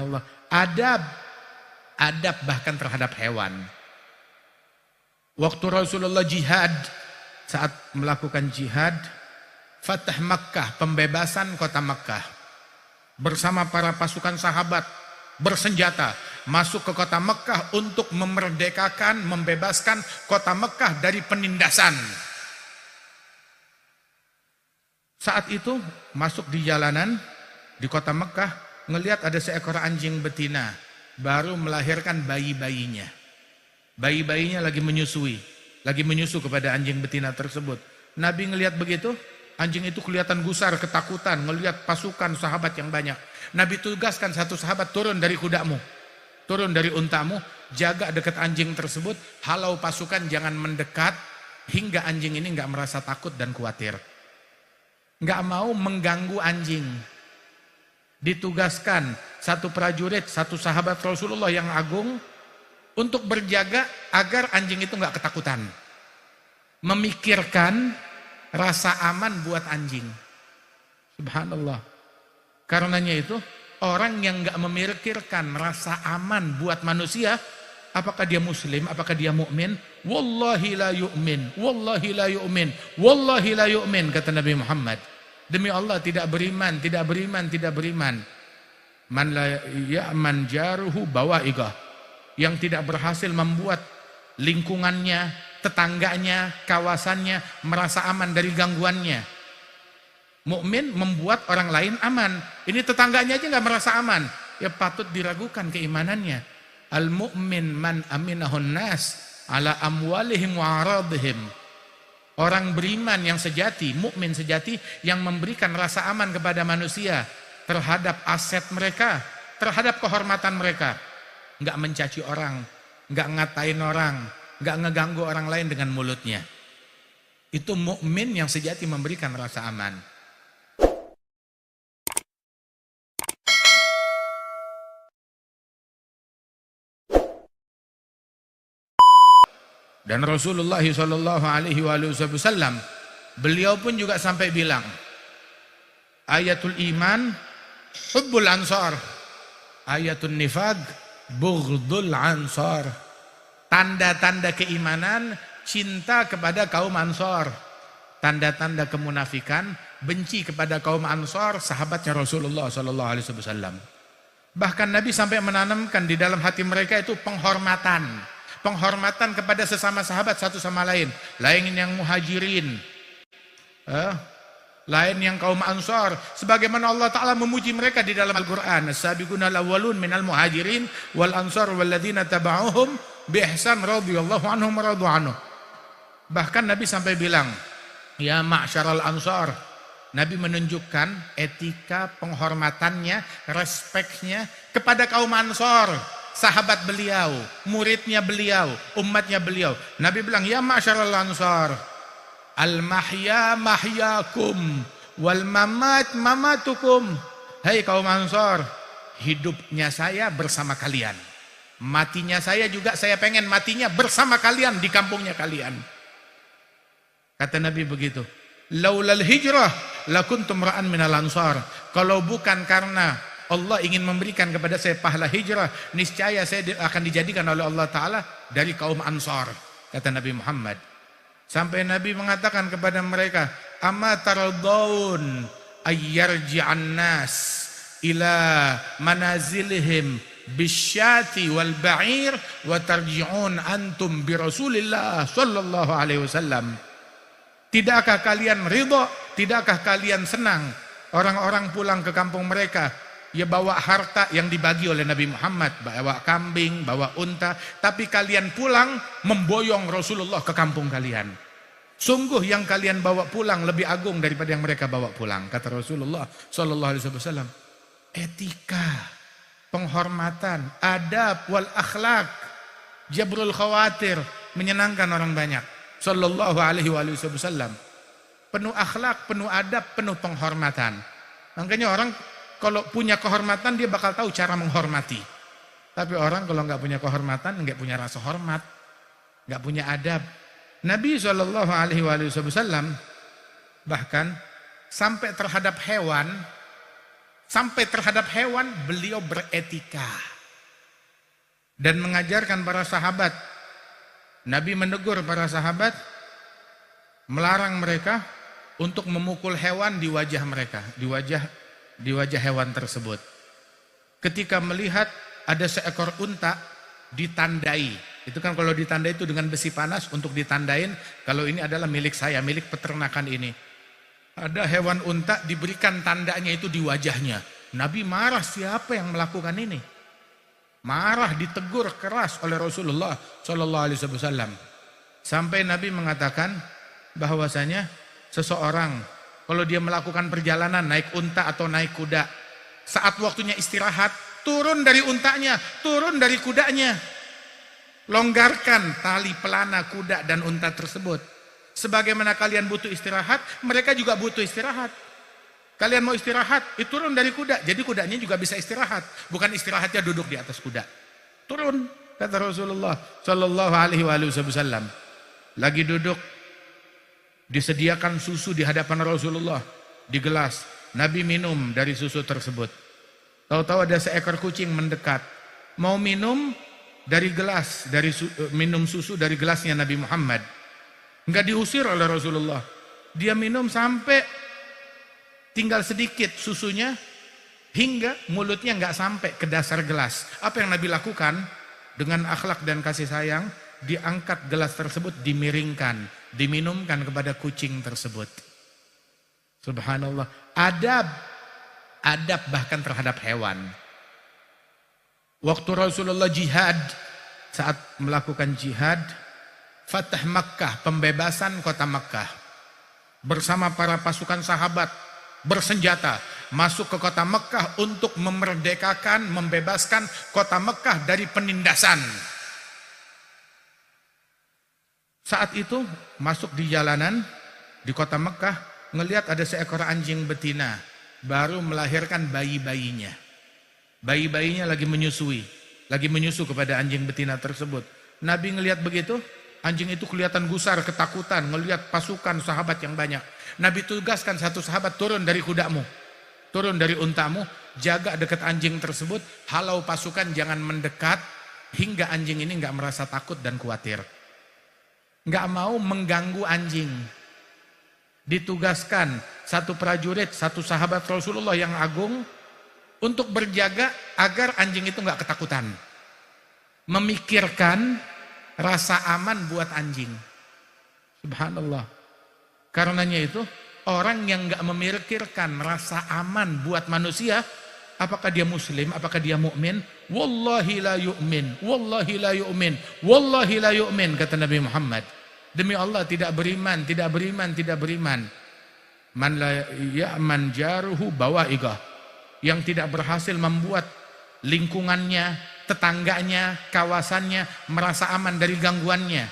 Allah. Adab, adab bahkan terhadap hewan. Waktu Rasulullah jihad, saat melakukan jihad, Fatah Makkah, pembebasan kota Makkah, bersama para pasukan sahabat bersenjata masuk ke kota Makkah untuk memerdekakan, membebaskan kota Makkah dari penindasan. Saat itu masuk di jalanan di kota Makkah, ngelihat ada seekor anjing betina baru melahirkan bayi-bayinya. Bayi-bayinya lagi menyusu kepada anjing betina tersebut. Nabi ngelihat begitu, anjing itu kelihatan gusar, ketakutan, ngelihat pasukan sahabat yang banyak. Nabi tugaskan satu sahabat, turun dari kudamu, turun dari untamu, jaga dekat anjing tersebut, halau pasukan jangan mendekat hingga anjing ini nggak merasa takut dan khawatir. Nggak mau mengganggu anjing. Ditugaskan satu prajurit, satu sahabat Rasulullah yang agung untuk berjaga agar anjing itu nggak ketakutan. Memikirkan rasa aman buat anjing. Subhanallah. Karenanya itu orang yang nggak memikirkan rasa aman buat manusia, apakah dia muslim, apakah dia mukmin? Wallahi la yu'min, wallahi la yu'min, wallahi la yu'min, kata Nabi Muhammad. Demi Allah tidak beriman, tidak beriman, tidak beriman. Man la ya'man jaruhu bawaigah. Yang tidak berhasil membuat lingkungannya, tetangganya, kawasannya merasa aman dari gangguannya. Mukmin membuat orang lain aman. Ini tetangganya aja nggak merasa aman. Ya patut diragukan keimanannya. Al-mu'min man aminahun nas ala amwalihim wa aradihim. Orang beriman yang sejati, mukmin sejati yang memberikan rasa aman kepada manusia terhadap aset mereka, terhadap kehormatan mereka. Nggak mencaci orang, nggak ngatain orang, nggak ngeganggu orang lain dengan mulutnya. Itu mukmin yang sejati memberikan rasa aman. Dan Rasulullah sallallahu alaihi wasallam beliau pun juga sampai bilang, ayatul iman hubbul ansar, ayatul nifaq bughdul ansar. Tanda-tanda keimanan cinta kepada kaum Ansar, tanda-tanda kemunafikan benci kepada kaum Ansar, sahabatnya Rasulullah sallallahu alaihi wasallam. Bahkan Nabi sampai menanamkan di dalam hati mereka itu penghormatan kepada sesama sahabat satu sama lain. Lain yang muhajirin, lain yang kaum Ansar, sebagaimana Allah Ta'ala memuji mereka di dalam Al-Quran. As-sabiquna al-awwalun minal muhajirin wal ansar walladzina taba'uhum biihsan radhiyallahu anhum wa radu anhu. Bahkan Nabi sampai bilang, ya ma'syaral ansar. Nabi menunjukkan etika penghormatannya, respeknya kepada kaum Ansar, sahabat beliau, muridnya beliau, umatnya beliau. Nabi bilang, ya ma'syaral ansar, al-mahya mahyakum wal mamat mamatukum. Hai kaum Ansar, hidupnya saya bersama kalian, matinya saya juga saya pengen matinya bersama kalian di kampungnya kalian. Kata Nabi begitu. Laulal hijrah lakuntum ra'an minal ansar. Kalau bukan karena Allah ingin memberikan kepada saya pahala hijrah, niscaya saya akan dijadikan oleh Allah Ta'ala dari kaum Ansar, kata Nabi Muhammad. Sampai Nabi mengatakan kepada mereka, amma taradawun ayyarji'an nas ila manazilihim bisyati wal ba'ir wa tarji'un antum bi Rasulillah sallallahu alaihi wasallam. Tidakkah kalian ridha, tidakkah kalian senang orang-orang pulang ke kampung mereka, ya bawa harta yang dibagi oleh Nabi Muhammad, bawa kambing, bawa unta, tapi kalian pulang memboyong Rasulullah ke kampung kalian. Sungguh yang kalian bawa pulang lebih agung daripada yang mereka bawa pulang, kata Rasulullah sallallahu alaihi wasallam. Etika, penghormatan, adab wal akhlak, jabrul khawatir, menyenangkan orang banyak. Sallallahu alaihi wasallam. Penuh akhlak, penuh adab, penuh penghormatan. Makanya orang kalau punya kehormatan dia bakal tahu cara menghormati. Tapi orang kalau nggak punya kehormatan, nggak punya rasa hormat, nggak punya adab. Nabi sallallahu alaihi wasallam bahkan sampai terhadap hewan, Sampai terhadap hewan beliau beretika. Dan mengajarkan para sahabat. Nabi menegur para sahabat, melarang mereka untuk memukul hewan di wajah mereka, di wajah hewan tersebut. Ketika melihat ada seekor unta ditandai, itu kan kalau ditandai itu dengan besi panas untuk ditandain kalau ini adalah milik saya, milik peternakan ini. Ada hewan unta diberikan tandanya itu di wajahnya. Nabi marah, siapa yang melakukan ini? Marah, ditegur keras oleh Rasulullah Shallallahu Alaihi Wasallam. Sampai Nabi mengatakan bahwasanya seseorang kalau dia melakukan perjalanan naik unta atau naik kuda, saat waktunya istirahat, turun dari untanya, turun dari kudanya, longgarkan tali pelana kuda dan unta tersebut. Sebagaimana kalian butuh istirahat, mereka juga butuh istirahat. Kalian mau istirahat, turun dari kuda. Jadi kudanya juga bisa istirahat. Bukan istirahatnya duduk di atas kuda. Turun, kata Rasulullah Shallallahu Alaihi Wasallam. Lagi duduk, disediakan susu di hadapan Rasulullah di gelas. Nabi minum dari susu tersebut. Tahu-tahu ada seekor kucing mendekat, mau minum dari gelas, minum susu dari gelasnya Nabi Muhammad. Enggak diusir oleh Rasulullah. Dia minum sampai tinggal sedikit susunya, hingga mulutnya enggak sampai ke dasar gelas. Apa yang Nabi lakukan? Dengan akhlak dan kasih sayang, diangkat gelas tersebut, dimiringkan, diminumkan kepada kucing tersebut. Subhanallah. Adab bahkan terhadap hewan. Waktu Rasulullah jihad, saat melakukan jihad, Fatah Makkah, pembebasan kota Makkah, bersama para pasukan sahabat bersenjata masuk ke kota Makkah untuk memerdekakan, membebaskan kota Makkah dari penindasan. Saat itu masuk di jalanan di kota Makkah, ngelihat ada seekor anjing betina baru melahirkan bayi-bayinya. Bayi-bayinya lagi menyusu kepada anjing betina tersebut. Nabi ngelihat begitu, anjing itu kelihatan gusar, ketakutan, ngelihat pasukan sahabat yang banyak. Nabi tugaskan satu sahabat, turun dari kudamu, turun dari untamu, jaga dekat anjing tersebut, halau pasukan jangan mendekat hingga anjing ini nggak merasa takut dan khawatir. Nggak mau mengganggu anjing. Ditugaskan satu prajurit, satu sahabat Rasulullah yang agung untuk berjaga agar anjing itu nggak ketakutan. Memikirkan rasa aman buat anjing. Subhanallah. Karenanya itu orang yang nggak memikirkan rasa aman buat manusia, apakah dia muslim, apakah dia mukmin, wallahi la yu'min, wallahi la yu'min, wallahi la yu'min, kata Nabi Muhammad. Demi Allah tidak beriman, tidak beriman, tidak beriman. Man la ya'man jaruhu bawaigah. Yang tidak berhasil membuat lingkungannya, tetangganya, kawasannya merasa aman dari gangguannya.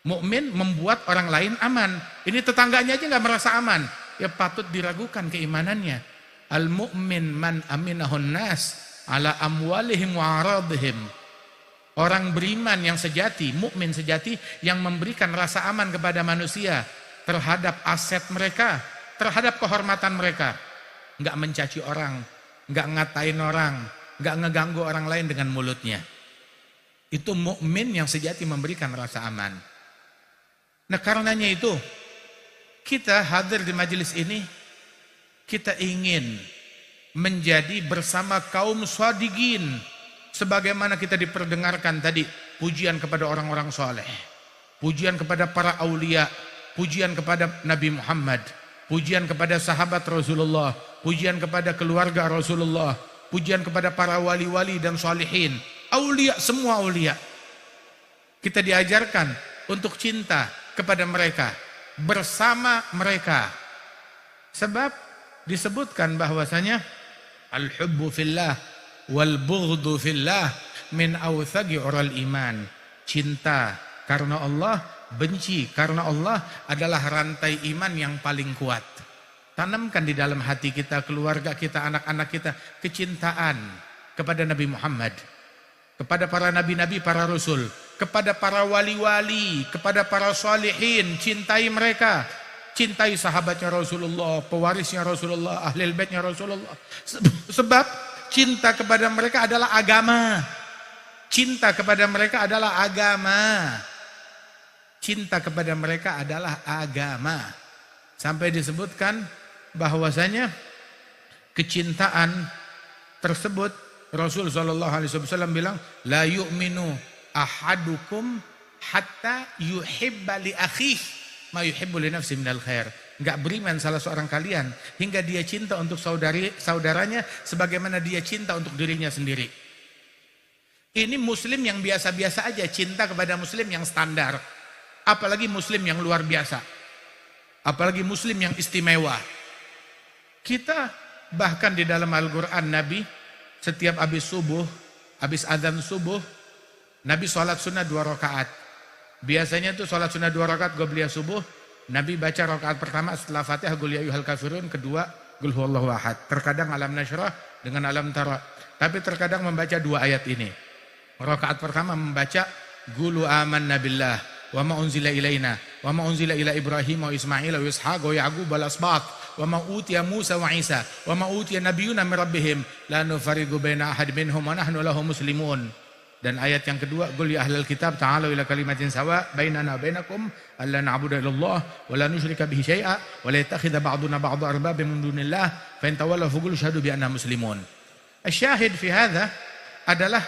Mukmin membuat orang lain aman. Ini tetangganya aja nggak merasa aman, ya patut diragukan keimanannya. Al mu'min man aminahun nas ala amwalihim wa aradihim. Orang beriman yang sejati, mukmin sejati yang memberikan rasa aman kepada manusia terhadap aset mereka, terhadap kehormatan mereka. Nggak mencaci orang, nggak ngatain orang, nggak ngeganggu orang lain dengan mulutnya. Itu mukmin yang sejati memberikan rasa aman. Nah karenanya itu kita hadir di majelis ini, kita ingin menjadi bersama kaum shadiqin, sebagaimana kita diperdengarkan tadi, pujian kepada orang-orang soleh, pujian kepada para aulia, pujian kepada Nabi Muhammad, pujian kepada sahabat Rasulullah, pujian kepada keluarga Rasulullah, pujian kepada para wali-wali dan sholihin, aulia, semua aulia. Kita diajarkan untuk cinta kepada mereka, bersama mereka. Sebab disebutkan bahwasanya al-hubbu fillah wal bughdu fillah min awthaqi ural iman. Cinta karena Allah, benci karena Allah adalah rantai iman yang paling kuat. Tanamkan di dalam hati kita, keluarga kita, anak-anak kita kecintaan kepada Nabi Muhammad, kepada para nabi-nabi, para rasul, kepada para wali-wali, kepada para sholihin. Cintai mereka, Cintai sahabatnya Rasulullah, pewarisnya Rasulullah, ahlul baitnya Rasulullah. Sebab cinta kepada mereka adalah agama. Cinta kepada mereka adalah agama. Cinta kepada mereka adalah agama. Sampai disebutkan bahwasanya kecintaan tersebut Rasul sallallahu alaihi wasallam bilang, la yu'minu ahadukum hatta yuhibba li akhihi ma yuhibbu li nafsi minal khair. Enggak beriman salah seorang kalian hingga dia cinta untuk saudaranya sebagaimana dia cinta untuk dirinya sendiri. Ini muslim yang biasa-biasa aja cinta kepada muslim yang standar. Apalagi muslim yang luar biasa. Apalagi muslim yang istimewa. Kita bahkan di dalam Al-Qur'an Nabi setiap habis subuh, habis adzan subuh, Nabi sholat sunnah 2 rakaat. Biasanya tuh sholat sunnah 2 rakaat qobliyah subuh, Nabi baca rakaat pertama setelah Fatihah qul ya ayyuhal kafirun, kedua qul huwallahu ahad. Terkadang alam nasyrah dengan alam tara. Tapi terkadang membaca 2 ayat ini. Rakaat pertama membaca qul amanna billah wa ma unzila ilaina wa ma unzila ila Ibrahim wa Ismail wa Ishaq wa Yaqub wal asbat wa ma utiya Musa wa Isa wa ma utiya nabiyyuna min rabbihim la nufariqu baina ahad minhum wa nahnu lahu muslimun. Dan ayat yang kedua, qul ya ahlal kitab ta'alu ila kalimatin sawa bainana wa bainakum alla na'budu illallah wa la nusyrika bihi syai'a wa la yattakhidha ba'duna ba'dha arbabin min dunillah fa in tawallaw faqul syahadu bi anna muslimun. Asyahid fi hadza adalah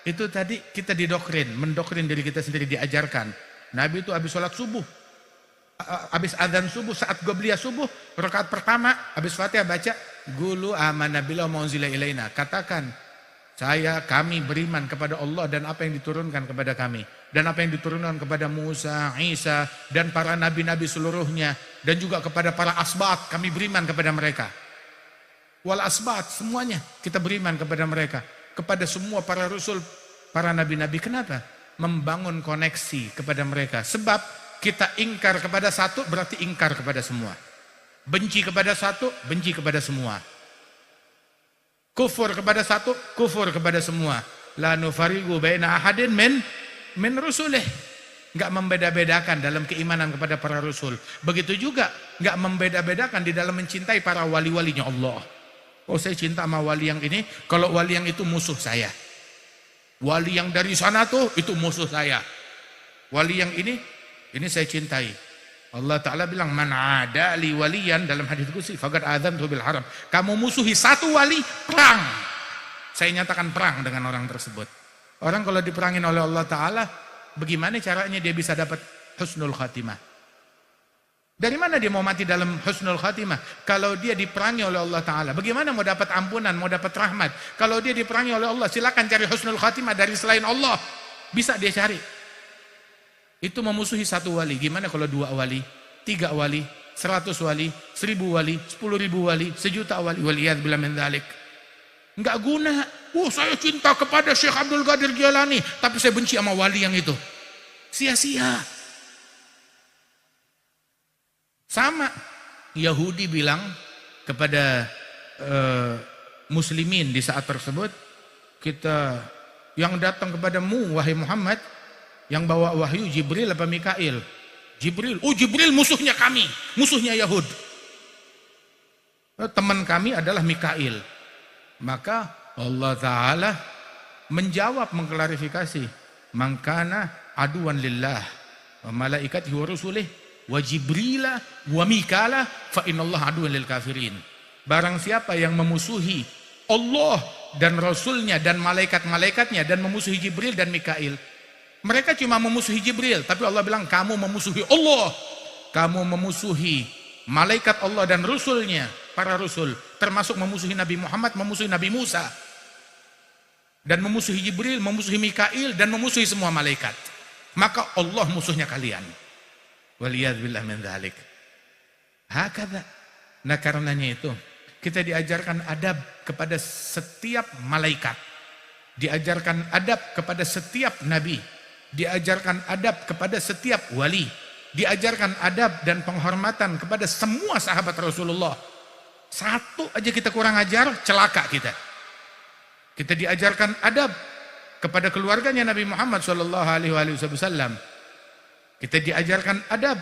itu tadi kita didoktrin, mendoktrin diri kita sendiri, diajarkan. Nabi itu habis sholat subuh, habis adzan subuh, saat qobliyah subuh, rakaat pertama habis Fatihah baca qulu amanna billahi wa unzila ilaina. Katakan kami beriman kepada Allah dan apa yang diturunkan kepada kami. Dan apa yang diturunkan kepada Musa, Isa, dan para nabi-nabi seluruhnya. Dan juga kepada para asbat, kami beriman kepada mereka. Wal asbat, semuanya kita beriman kepada mereka. Kepada semua para rasul, para nabi-nabi. Kenapa? Membangun koneksi kepada mereka. Sebab kita ingkar kepada satu berarti ingkar kepada semua. Benci kepada satu, benci kepada semua. Kufur kepada satu, kufur kepada semua. La nufariqu baina ahadin min rusulih. Enggak membeda-bedakan dalam keimanan kepada para rasul. Begitu juga enggak membeda-bedakan di dalam mencintai para wali-walinya Allah. Oh, saya cinta sama wali yang ini, kalau wali yang itu musuh saya. Wali yang dari sana tuh itu musuh saya. Wali yang ini saya cintai. Allah Ta'ala bilang, man ada li waliyan, dalam hadits qudsi, faqad adzantu bil haram. Kamu musuhi satu wali, perang. Saya nyatakan perang dengan orang tersebut. Orang kalau diperangin oleh Allah Ta'ala, bagaimana caranya dia bisa dapat husnul khatimah? Dari mana dia mau mati dalam husnul khatimah? Kalau dia diperangi oleh Allah Ta'ala, bagaimana mau dapat ampunan, mau dapat rahmat? Kalau dia diperangi oleh Allah, silakan cari husnul khatimah dari selain Allah. Bisa dia cari. Itu memusuhi satu wali. Gimana kalau 2 wali, 3 wali, 100 wali, 1000 wali, 10.000 wali, 1.000.000 wali. Waliyadzubillah min dzalik. Enggak guna. Saya cinta kepada Syekh Abdul Qadir Jilani, tapi saya benci sama wali yang itu. Sia-sia. Sama Yahudi bilang kepada muslimin di saat tersebut, kita yang datang kepadamu wahai Muhammad, yang bawa wahyu Jibril apa Mikail? Jibril. Oh, Jibril musuhnya kami, musuhnya Yahud. Teman kami adalah Mikail. Maka Allah Ta'ala menjawab, mengklarifikasi, man kana aduwan lillah wa malaikatihi wa rusulih wa Jibrila wa Mikala fa innallaha aduwan lil kafirin. Barang siapa yang memusuhi Allah dan Rasulnya dan malaikat-malaikatnya dan memusuhi Jibril dan Mikail, mereka cuma memusuhi Jibril, tapi Allah bilang kamu memusuhi Allah, kamu memusuhi malaikat Allah dan Rasulnya, para Rasul, termasuk memusuhi Nabi Muhammad, memusuhi Nabi Musa, dan memusuhi Jibril, memusuhi Mikail, dan memusuhi semua malaikat. Maka Allah musuhnya kalian. Waliyadzubillah min dzalik. Hakadha. Nah, karenanya itu kita diajarkan adab kepada setiap malaikat, diajarkan adab kepada setiap nabi, diajarkan adab kepada setiap wali, diajarkan adab dan penghormatan kepada semua sahabat Rasulullah. Satu aja kita kurang ajar, celaka kita. Kita diajarkan adab kepada keluarganya Nabi Muhammad SAW. Kita diajarkan adab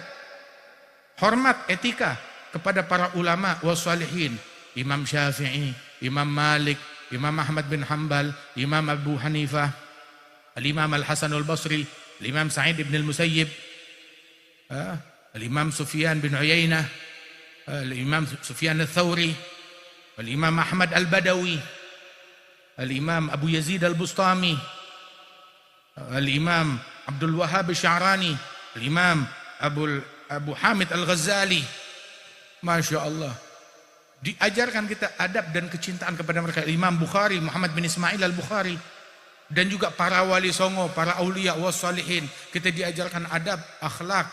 hormat etika kepada para ulama wassalihin, Imam Syafi'i, Imam Malik, Imam Ahmad bin Hanbal, Imam Abu Hanifah, Al-Imam Al-Hasan Al-Basri, Al-Imam Sa'id ibn Al-Musayyib, Al-Imam Sufyan bin Uyainah, Al-Imam Sufyan Al-Thawri, Al-Imam Ahmad Al-Badawi, Al-Imam Abu Yazid Al-Bustami, Al-Imam Abdul Wahhab Al-Sya'rani, Al-Imam Abu Hamid Al-Ghazali. Masya Allah, diajarkan kita adab dan kecintaan kepada mereka. Imam Bukhari, Muhammad bin Ismail Al-Bukhari, dan juga para wali songo, para aulia wassalihin. Kita diajarkan adab, akhlak,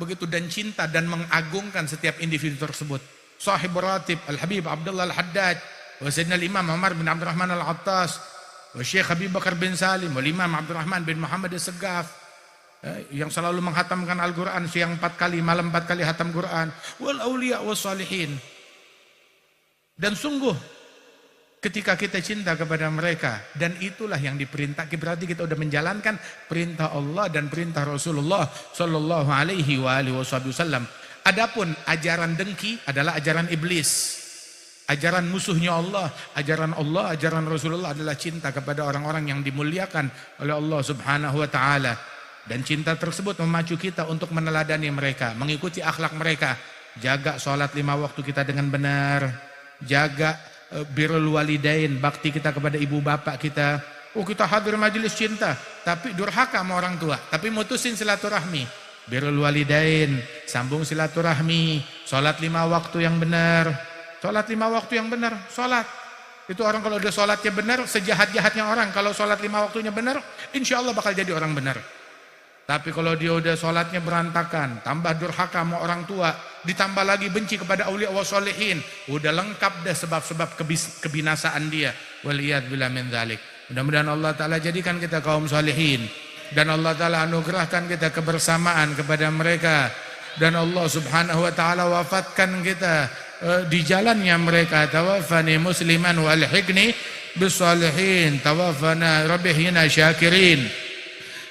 begitu, dan cinta dan mengagungkan setiap individu tersebut. Sahib Ratib Al-Habib Abdullah Al-Haddad, wa Sayyidina Imam Umar bin Abdurrahman Al-Attas, wa Syekh Habib Bakar bin Salim, wa Imam Abdurrahman bin Muhammad Al-Segaf, yang selalu menghatamkan Al-Quran, siang 4 kali, malam 4 kali hatam Quran, wal aulia wassalihin. Dan sungguh ketika kita cinta kepada mereka, dan itulah yang diperintah, berarti kita sudah menjalankan perintah Allah dan perintah Rasulullah Sallallahu Alaihi Wasallam. Adapun ajaran dengki adalah ajaran iblis, ajaran musuhnya Allah. Ajaran Rasulullah adalah cinta kepada orang-orang yang dimuliakan oleh Allah Subhanahu Wa Taala, dan cinta tersebut memacu kita untuk meneladani mereka, mengikuti akhlak mereka. Jaga sholat 5 waktu kita dengan benar, jaga birrul walidain, bakti kita kepada ibu bapak kita. Kita hadir majelis cinta tapi durhaka sama orang tua, tapi mutusin silaturahmi. Birrul walidain, sambung silaturahmi, sholat 5 waktu yang benar. Sholat 5 waktu yang benar, sholat. Itu orang kalau udah sholatnya benar, sejahat-jahatnya orang, kalau sholat 5 waktunya benar, insya Allah bakal jadi orang benar. Tapi kalau dia udah sholatnya berantakan, tambah durhaka sama orang tua, ditambah lagi benci kepada aulia wa sholihin, udah lengkap dah sebab-sebab kebinasaan dia. Waliyadzubillah min dzalik. Mudah-mudahan Allah Ta'ala jadikan kita kaum sholihin, dan Allah Ta'ala anugerahkan kita kebersamaan kepada mereka, dan Allah Subhanahu Wa Ta'ala wafatkan kita di jalannya mereka. Tawaffani musliman wa alhiqni bis sholihin, tawaffana rabbihina syakirin,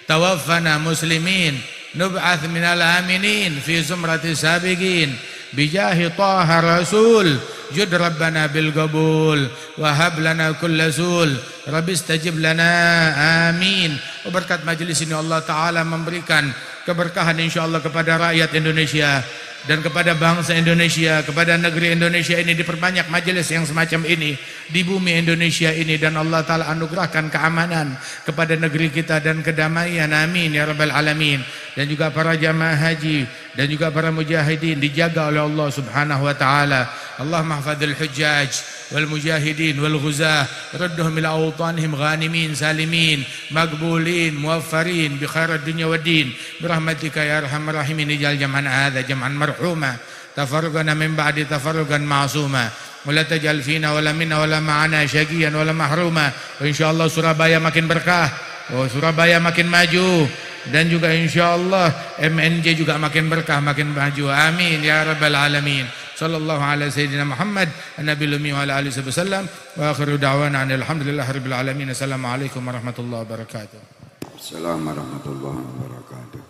tawaffana muslimin, nub'ath minal aminin fi zumrati sabiqin, bijahi taha rasul, jud rabbana bil qabul, wa hab lana kulla sul, rabbi istajib lana, amin. Berkat majelis ini Allah Ta'ala memberikan keberkahan insyaallah kepada rakyat Indonesia dan kepada bangsa Indonesia, kepada negeri Indonesia ini. Diperbanyak majelis yang semacam ini di bumi Indonesia ini, dan Allah Ta'ala anugerahkan keamanan kepada negeri kita dan kedamaian, amin ya rabbal alamin. Dan juga para jamaah haji dan juga para mujahidin dijaga oleh Allah Subhanahu Wa Ta'ala. Allahumma hafadhil hujjaj wal mujahidin wal ghuzah, radduhum ila awtanihim ghanimin salimin maqbulin muwaffarin bi khairid dunya wad din, birahmatika ya arhamar rahimin. Ijal jam'an hadza jam'an marhuma, tafarrugana min ba'di tafarrugan ma'suma, wa la taj'al fina wala minna wala ma'ana syaqiyan wala mahruma. Insyaallah Surabaya makin berkah, Surabaya makin maju, dan juga insyaallah MNJ juga makin berkah, makin maju, amin ya rabbal alamin. Sallallahu ala sayyidina Muhammad an-nabiyil ummi wa ala alihi wasallam, wa akhiru da'wana alhamdulillahi rabbil alamin. Assalamualaikum warahmatullahi wabarakatuh. Assalamualaikum warahmatullahi wabarakatuh.